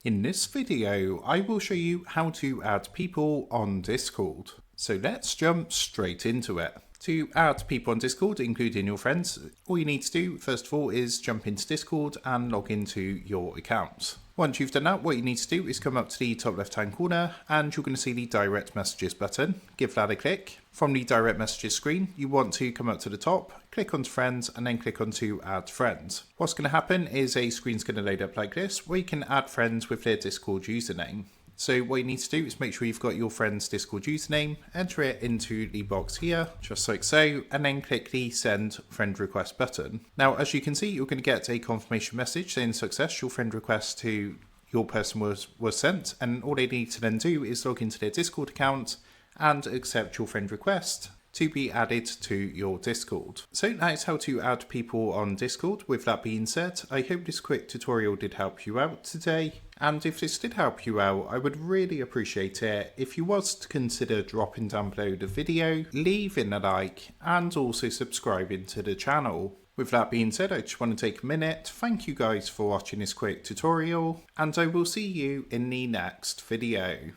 In this video, I will show you how to add people on Discord. So let's jump straight into it. To add people on Discord, including your friends, all you need to do first of all is jump into Discord and log into your account. Once you've done that, what you need to do is come up to the top left hand corner and you're going to see the direct messages button. Give that a click. From the direct messages screen, you want to come up to the top, click onto friends and then click onto add friends. What's going to happen is a screen's going to load up like this where you can add friends with their Discord username. So what you need to do is make sure you've got your friend's Discord username, enter it into the box here, just like so, and then click the send friend request button. Now, as you can see, you're going to get a confirmation message saying success, your friend request to your person was sent, and all they need to then do is log into their Discord account and accept your friend request to be added to your Discord. So that is how to add people on Discord. With that being said, I hope this quick tutorial did help you out today. And if this did help you out, I would really appreciate it if you was to consider dropping down below the video, leaving a like, and also subscribing to the channel. With that being said, I just want to take a minute, thank you guys for watching this quick tutorial, and I will see you in the next video.